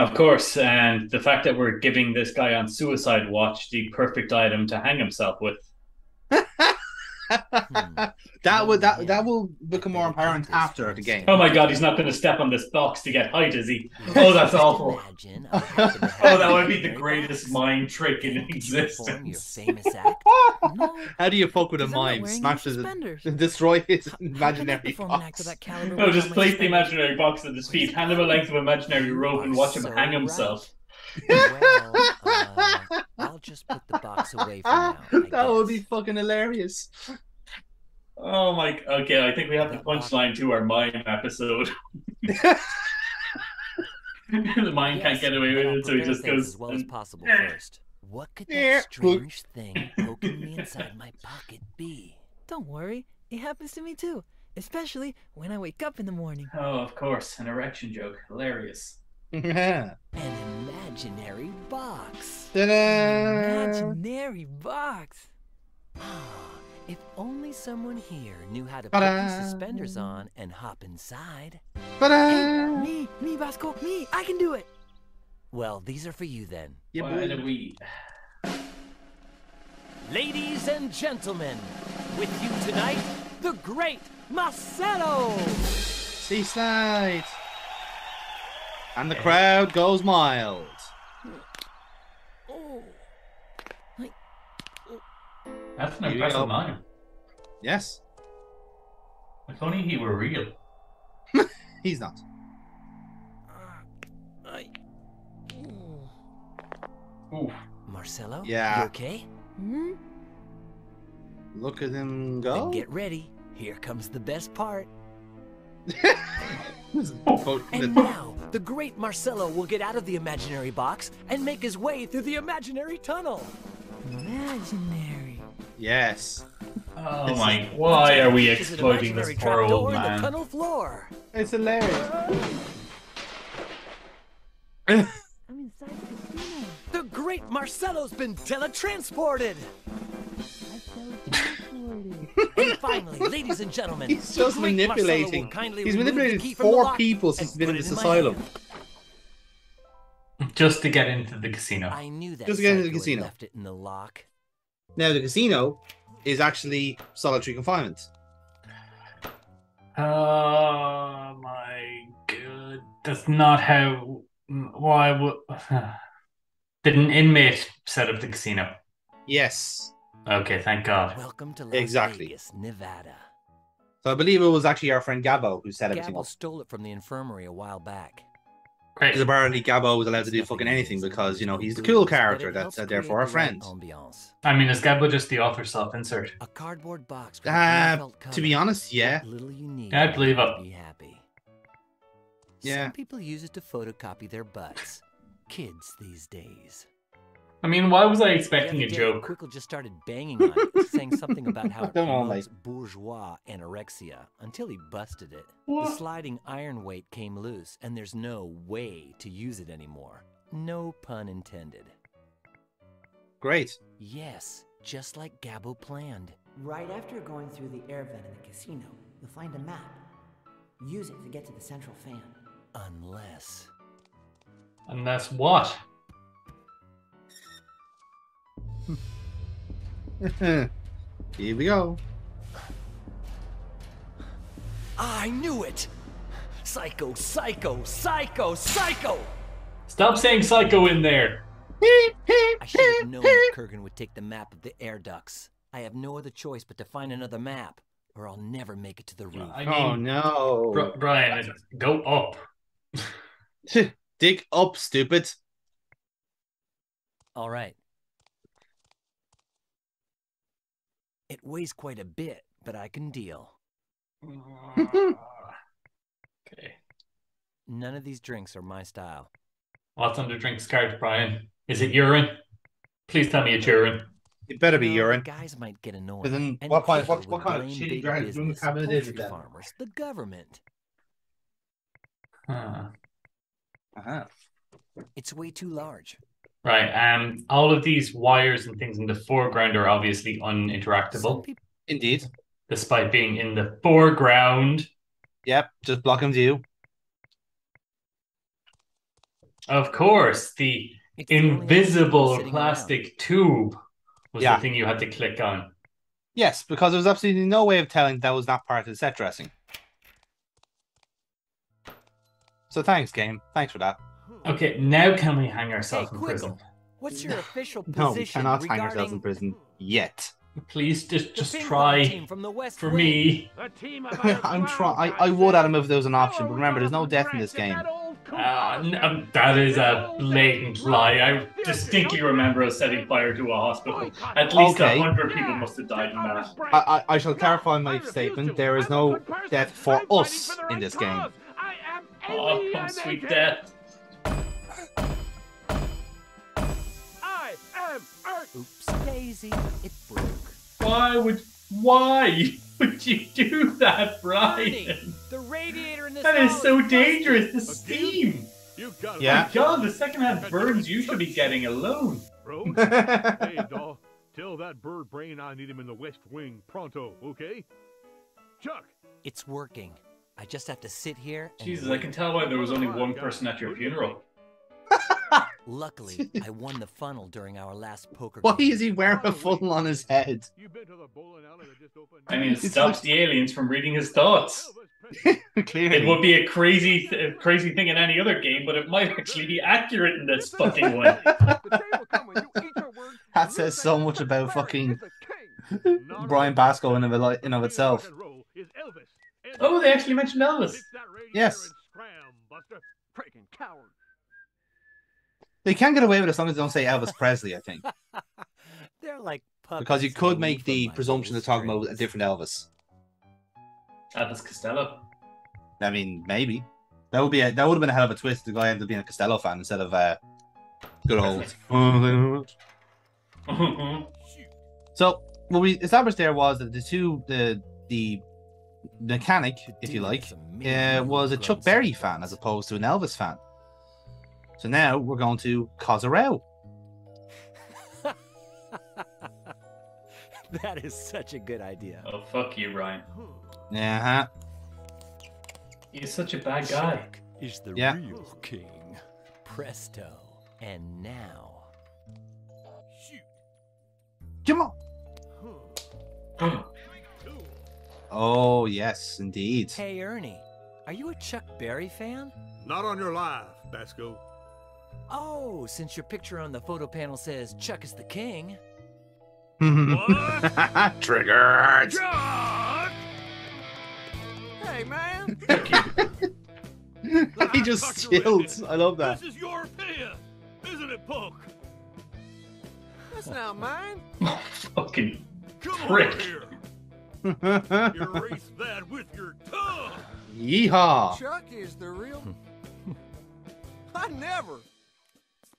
Of course, and the fact that we're giving this guy on suicide watch the perfect item to hang himself with. Hmm. That Knowing him, will I'd become more better keep apparent this after for the game. Oh my instead. god, he's not going to step on this box to get height, is he? Oh, that's Just awful. imagine I happen to have Oh, an that would be the imaginary greatest box. mind trick in Then could you perform your existence. famous act? No, How do you fuck with a because I'm not mime? wearing any Smashes it, suspenders. destroy his How can I imaginary perform an act of box. that caliber No, without just my place the suspenders? imaginary box at his Where's feet, the hand him a problem? length of imaginary You rope, and are watch him so hang himself. Well, I'll just put the box away for now, I That would be guess. fucking hilarious. Oh my. Okay, I think we have the That box. punchline to our mime episode. The mime can't Yes, get away but with I'll it, so he prepare just things goes. as well as possible "Eh." first. What could Yeah. that strange thing poking me inside my pocket be? Don't worry, it happens to me too. Especially when I wake up in the morning. Oh, of course, an erection joke. Hilarious. Ta-da! An imaginary box. Imaginary box. If only someone here knew how to put Ta-da! these suspenders on and hop inside. Ta-da! Me, Basco, me, I can do it. Well, these are for you then. Yeah, Why boy. do we? Ladies and gentlemen, with you tonight, the Great Marcelo! Seaside. And the crowd goes mild. Oh, That's an Here we impressive go. mime. Yes, If only he were real. he's not. Oof. Marcelo, Yeah. you okay? hmm? Look at him Then go. get ready. Here comes the best part. And now, the Great Marcelo will get out of the imaginary box and make his way through the imaginary tunnel. Imaginary. Yes. Oh my! Why are we There's an exploiting this imaginary poor old trapdoor in the man? tunnel floor. It's hilarious. I'm inside the casino. The Great Marcelo's been teletransported. I teletransported. And finally, ladies and gentlemen, He's the just Great Marcelo will manipulating. kindly He's remove the manipulated key from the 4 lock people since he's and been in put it this my asylum. hand. Just to get into the casino. I knew that Just to get into the psycho had casino. left it in the lock. Now the casino is actually solitary confinement. Oh my god! That's not how. Why would? Did an inmate set up the casino? Yes. Okay, thank God. Welcome to Las Exactly. Vegas, Nevada. So I believe it was actually our friend Gabbo who set everything Gabble up. stole it from the infirmary a while back. Great. Because apparently Gabbo was allowed to do Nothing fucking anything against because, you know, he's the booze, cool but character it that's helps therefore create our the friend. right ambiance. I mean, is Gabbo just the author self-insert? A cardboard box with a green felt cover. To be honest, yeah. What little you need I'd believe to it. be happy. Yeah. Some people use it to photocopy their butts. Kids these days. I mean, why was I The expecting other a day, joke? Quickle just started banging on it, saying something about how it Come on, promotes bourgeois anorexia until he busted it. The What? sliding iron weight came loose, and there's no way to use it anymore. No pun intended. Great. Yes, just like Gabbo planned. Right after going through the air vent in the casino, you'll find a map. Use it to get to the central fan. Unless... And that's what? Here we go. I knew it! Psycho, psycho, psycho, psycho! Stop saying psycho in there. I should have known that Kurgan would take the map of the air ducts. I have no other choice but to find another map, or I'll never make it to the roof. I Oh mean, no. Brian, go up. Dig up, stupid. All right. It weighs quite a bit, but I can deal. Okay. None of these drinks are my style. What's on the drinks card, Brian? Is it urine? Please tell me it's urine. It better be You know, the urine. guys might get annoyed. But then and what kind- Quickle what would kind of blame shitty big drink business, cabinet is it poultry then? farmers, the government. Huh. Uh-huh. It's way too large. Right. All of these wires and things in the foreground are obviously Some uninteractable, people Indeed. despite being in the foreground. Yep, just blocking view. Of course, the It's the only other people invisible sitting plastic tube was Yeah. the thing you had to click on. Yes, because there was absolutely no way of telling that was not part of the set dressing. So thanks, game. Thanks for that. Okay, now can we hang Hey, ourselves in prison? Quickle, what's your official No, we position cannot hang regarding ourselves in prison yet. Please the just ping pong try team from the West for Wing? me. I'm trying. I would, Adam, if there was an option, but remember, there's no death in this game. That is a blatant lie. I distinctly remember us setting fire to a hospital. At least Okay. 100 people must have died in that. I shall clarify my statement. There is no death for us in this game. Oh, come sweet death. Oops, Daisy, it broke. Why would you do that, Brian? The radiator in this That is house so busted. dangerous. The steam. Yeah. My God, the secondhand burns you should be getting alone. Hey, doll, tell that bird brain I need him in the West Wing pronto, okay? Chuck! It's working. I just have to sit here and Jesus, I wait. can tell why there was only one person at your funeral. Luckily, I won the funnel during our last poker Why game. is he wearing a funnel on his head? You been to the bowling alley that just opened? I mean, it stops the aliens from reading his thoughts. Clearly. It would be a crazy thing in any other game, but it might actually be accurate in this fucking one. That says so much about fucking Brian Basco in of itself. Oh, they actually mentioned Elvis. Yes. They can get away with it as long as they don't say Elvis Presley, I think. They're like puppets Because you could hanging make from the my presumption they're talking about a strings. different Elvis. Elvis Costello. I mean, maybe. That would have been a hell of a twist. The guy ended up being a Costello fan instead of good old. So what we established there was that the mechanic, if you like, was a Chuck Berry fan as opposed to an Elvis fan. So now we're going to cause a row. That is such a good idea. Oh, fuck you, Ryan. Yeah. You're such a bad guy. Chuck is the Yeah. real king. Presto. And now. Come on. Oh yes, indeed. Hey, Ernie, are you a Chuck Berry fan? Not on your life, Basco. Oh, since your picture on the photo panel says Chuck is the king. Triggered. Chuck! Hey, man. He just chilled. I love that. This is your opinion, isn't it, punk? That's not mine. Fucking Come prick. over here. Erase that with your tongue. Yeehaw. Chuck is the real. I never.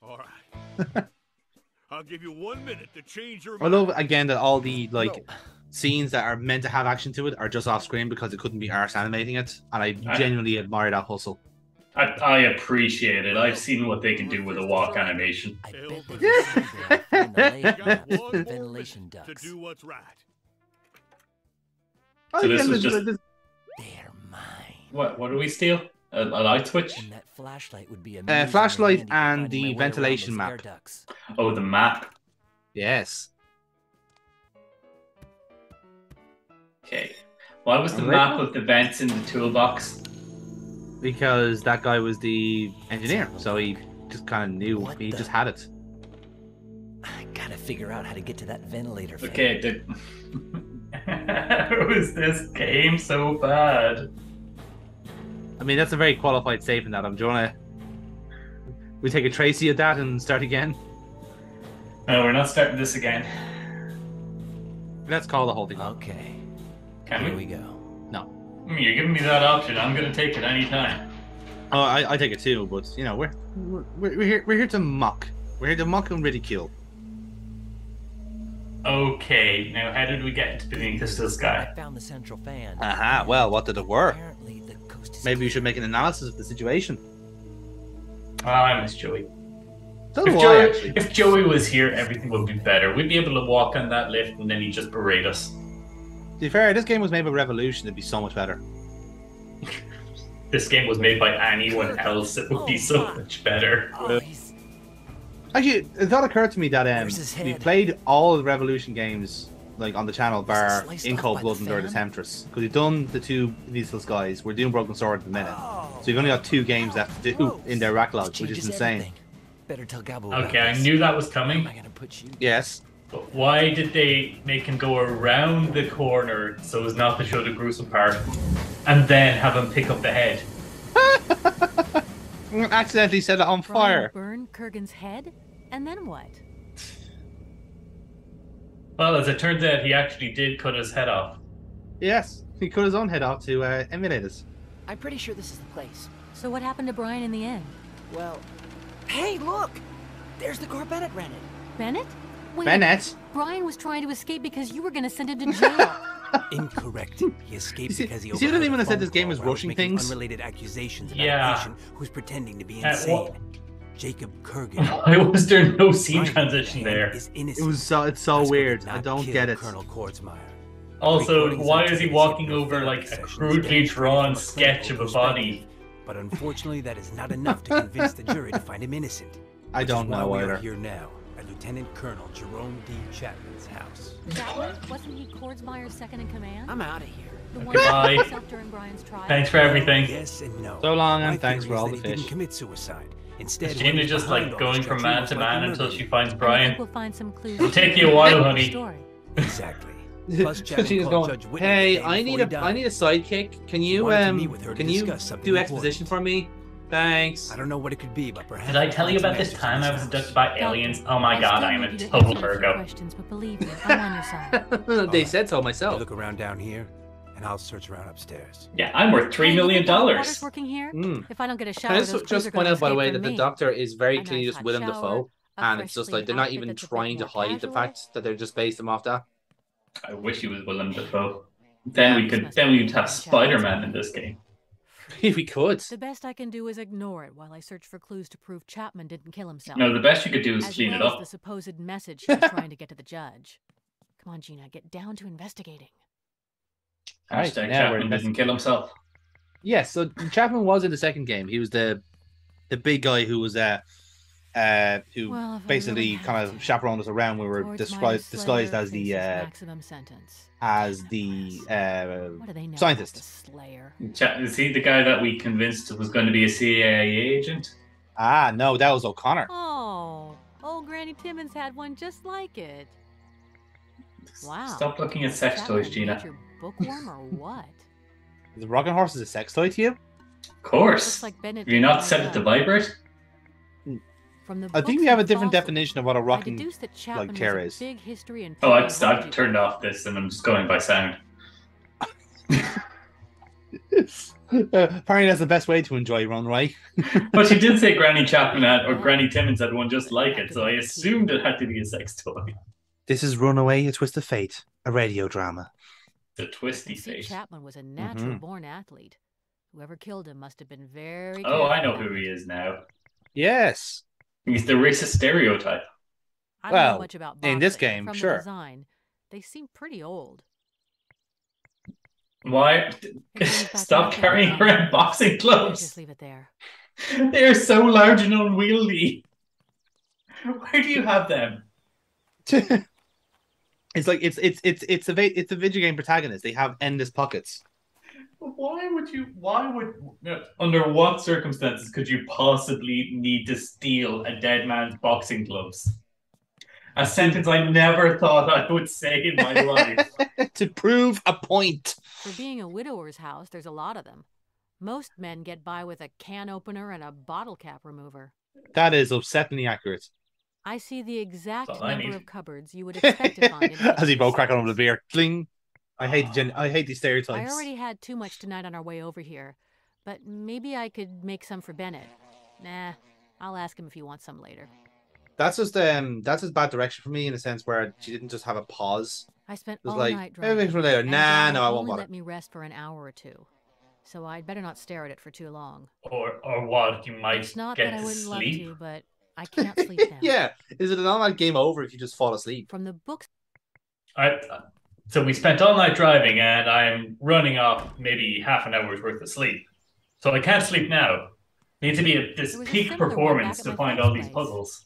All right. I'll give you 1 minute to change your I mind. love again that all the scenes that are meant to have action to it are just off screen because it couldn't be arse animating it, and I genuinely admire that hustle. I appreciate it. I've seen what they can do with a walk animation. I bet they can Got one more ventilation minute to ducts. do what's right. So this was just- They're mine. What do we steal? A light switch? And that flashlight would be flashlight amazingly handy for and finding the my way around ventilation those air map. ducts. Oh, the map. Yes. Okay. Why was the map of the vents in the toolbox? Because that guy was the engineer, so he just kind of knew. What He the- just had it. I gotta figure out how to get to that ventilator fan. Okay, how is this game so bad? I mean, that's a very qualified statement, Adam. Do you want to... We take a Tracy at that and start again? No, we're not starting this again. Let's call the whole thing off. Okay. Can Here we? we go. You're giving me that option. I'm gonna take it anytime. Oh, I take it too, but you know, we're here to mock. We're here to mock and ridicule. Okay, now how did we get into beneath this I sky? found the central fan. Aha. Well, what did it work? Apparently the coast is Maybe we should make an analysis of the situation. Oh, I miss Joey. So do I, actually. If Joey was here, everything would be better. We'd be able to walk on that lift and then he'd just berate us. To be fair, this game was made by Revolution. It'd be so much better. this game was made by anyone else, it would be so much better. Oh, he's... Actually, the thought occurred to me that There's his we head. played all the Revolution games like on the channel, Was bar it sliced In off Cold by Blood the and Door of the Phantom? Temptress. Because we've done the two Needless guys, we're doing Broken Sword at the minute. Oh. So you've only got 2 games left to do Gross. in their backlog, This which is changes insane. everything. Better tell Gabo about Okay, I this. knew that was How am coming. I gonna put you? Yes. But why did they make him go around the corner so as not to show the gruesome part, and then have him pick up the head? Accidentally set it on Brian fire. burned Kurgan's head? And then what? Well, as it turns out, he actually did cut his head off. Yes. He cut his own head off to emulate us. I'm pretty sure this is the place. So what happened to Brian in the end? Well, hey, look! There's the car Bennett rented. Bennett? Wait, Bennett? Brian was trying to escape because you were going to send him to jail. Incorrect. He escaped You see- because he you see what I overheard mean when a I said phone this game call is where I was rushing making things? unrelated accusations about Yeah. a patient who's pretending to be Uh, insane. Jacob Kurgan. Why was there no scene Brian transition there? is innocent. It was so it's so Basco did weird. not I don't kill get it. Colonel Kordsmeyer. Also, Recordings why of is he today's walking hypnotherapy over like a sessions crudely demonstrate drawn from a sketch of a clinical body? perspective. But unfortunately, that is not enough to convince the jury to find him innocent. I Which don't is why know we are either. here now at Lieutenant Colonel Jerome D. Chapman's house. Chapman? Wasn't he Kordsmeyer's second in command? I'm out of here. The one Goodbye. who killed himself during Brian's trial? Thanks for everything. Yes and no. So long, and My thanks theory for all is the that he fish. didn't commit suicide. Instead, Gina's whoever's just behind like all going this from treachery man most to likely man until murdered she him. finds I Brian. think we'll find some clues. It'll take you a while, to honey. the story. Exactly. Plus, Because Chapman she's called going, Judge Whitney the hey, day I before need he a died. sidekick. Can you Wanted to meet with her to can you discuss something do important. exposition for me? Thanks. I don't know what it could be, but perhaps. Did I tell you we'll about find this some time I answers was in this abducted by house. aliens? Oh my god, still I am need a you to total answer a few Virgo. questions, but believe me, I'm on your side. They Alright. said so You myself. look around down here, and I'll search around upstairs. Yeah, I'm worth $3 Hey, you million. think hot water's working here? Mm. If I don't get a shower, Can I those clues just are point gonna out, by the escape way, from that the me. Doctor is very A clearly nice just hot Willem shower, Dafoe, a and fresh it's just clean like they're not outfit even that's a bit trying to more hide the casual. fact that they're just based them off that. I wish he was Willem Dafoe. Then we'd have Spider-Man in this game. We could. The best I can do is ignore it while I search for clues to prove Chapman didn't kill himself. No, the best you could do is as clean well it as up. the supposed message he was trying to get to the judge. Come on, Gina, get down to investigating. Alright, Hashtag now we're Chapman didn't kill himself. Yes, so Chapman was in the second game. He was the big guy who was who Well, if I basically really kind had of to, chaperoned us around when we were Kordsmeyer's disguised Slayer as the faces maximum sentence. What do they know scientist. about the Slayer? Is he the guy that we convinced was going to be a CIA agent? Ah, no, that was O'Connor. Oh, old Granny Timmons had one just like it. Wow. Stop looking at Is sex Chapman toys, a Gina. major bookworm or what? The rocking horse is a sex toy to you? Of course. Looks like Bennett Have you didn't not like set it that. to vibrate? From the I think books we have a and different fossils, definition of what a I rocking. deduced that Chapman chair has a is. big history in Oh, I've paleontology. turned off this and I'm just going by sound. Apparently, that's the best way to enjoy Runaway. But she did say Granny Chapman had, or Granny Timmons had one just like it, so I assumed it had to be a sex toy. This is Runaway, a twist of fate, a radio drama. The twisty See, face. Chapman was a natural-born athlete. Whoever killed him must have been very. Oh, I know careful. who he is now. Yes. He's the racist stereotype. I don't Well, know much about in this boxing, but game, from sure. The design, they seem pretty old. Why? brings back Stop nothing carrying but around boxing Just gloves. leave it there. They are so large and unwieldy. Where do you have them? It's like it's a video game protagonist. They have endless pockets. Why would under what circumstances could you possibly need to steal a dead man's boxing gloves? A sentence I never thought I would say in my life. To prove a point. For being a widower's house, there's a lot of them. Most men get by with a can opener and a bottle cap remover. That is upsettingly accurate. I see the exact That's all I number need. of cupboards you would expect to find. In As he both crack on houses. the beer. Cling. I hate I hate these I stereotypes. already had too much tonight on our way over here, but maybe I could make some for Bennett. Nah, I'll ask him if he wants some later. That's just bad direction for me in a sense where she didn't just have a pause. I spent It was all like, night maybe driving. for later. and Nah, Dad no, I won't only bother. let me rest for an hour or two, so I'd better not stare at it for too long. Or what? You might It's not get that I to wouldn't sleep. love to, but I can't sleep now. Yeah. Is it an automatic game over if you just fall asleep? From the books, So we spent all night driving, and I'm running off maybe half an hour's worth of sleep. So I can't sleep now. Need to be at this There was a peak similar one performance back to at my find first all these place. puzzles.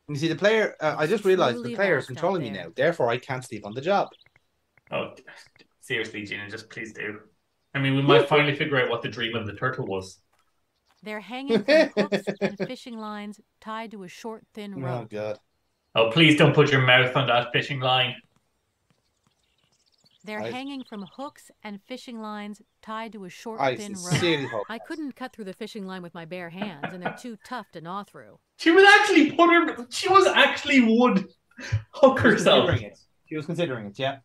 You see, the player. I just realized the truly player is vast out controlling me there. now. Therefore, I can't sleep on the job. Oh, seriously, Gina, just please do. I mean, we might finally figure out what the dream of the turtle was. They're hanging from hooks and fishing lines tied to a short, thin Oh rope. God. Oh, please don't put your mouth on that fishing line. They're hanging from hooks and fishing lines tied to a short, I thin rope. sincerely hope. I couldn't cut through the fishing line with my bare hands, and they're too tough to gnaw through. She was actually would hook herself. She was considering it, yeah.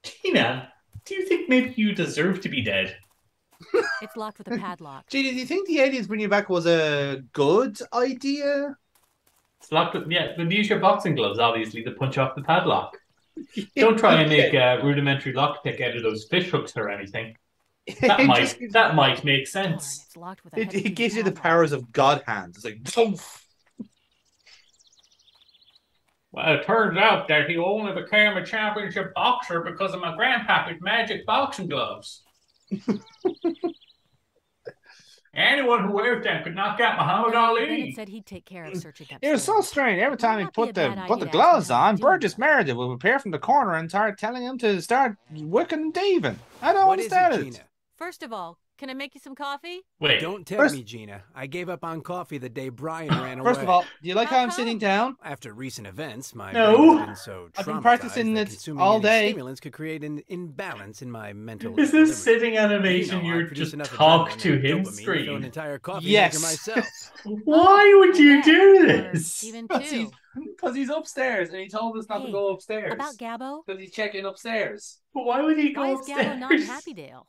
Tina, do you think maybe you deserve to be dead? It's locked with a padlock. Gee, do you think the aliens bringing you back was a good idea? It's locked with, yeah, but use your boxing gloves, obviously, to punch off the padlock. Don't try and make a rudimentary lockpick out of those fish hooks or anything. That might make sense. Darn, it's locked with a heavy It gives you the padlock. powers of God hands. It's like, poof. Well, it turns out that he only became a championship boxer because of my grandpappy's magic boxing gloves. Anyone who wears them could knock out Muhammad Bennett Ali. said he'd take care of searching It was so upstairs. strange. Every time he Might not be put a the bad put the idea to gloves ask him how on, he's doing, Burgess though. Meredith would appear from the corner and start telling him to start wicking and daving. I don't What is understand it, it. Gina? First of all, can I make you some coffee? Wait, Don't tell First- me, Gina. I gave up on coffee the day Brian ran away. First of all, do you like How how I'm come? sitting down? After recent events, my No. brain has been so I've been traumatized practicing that it consuming all any day. stimulants could create an imbalance in my mental is equilibrium. this sitting animation You know, I you're produce just enough talk adrenaline to and him dopamine to fill an screen? entire coffee Yes. maker myself. Why would I you bet. do Or this? even Because two. he's upstairs and he told us not to Hey, go upstairs. About Gabbo? Because he's checking upstairs. But why would he Why go is upstairs? Gabbo not in Happy Dale?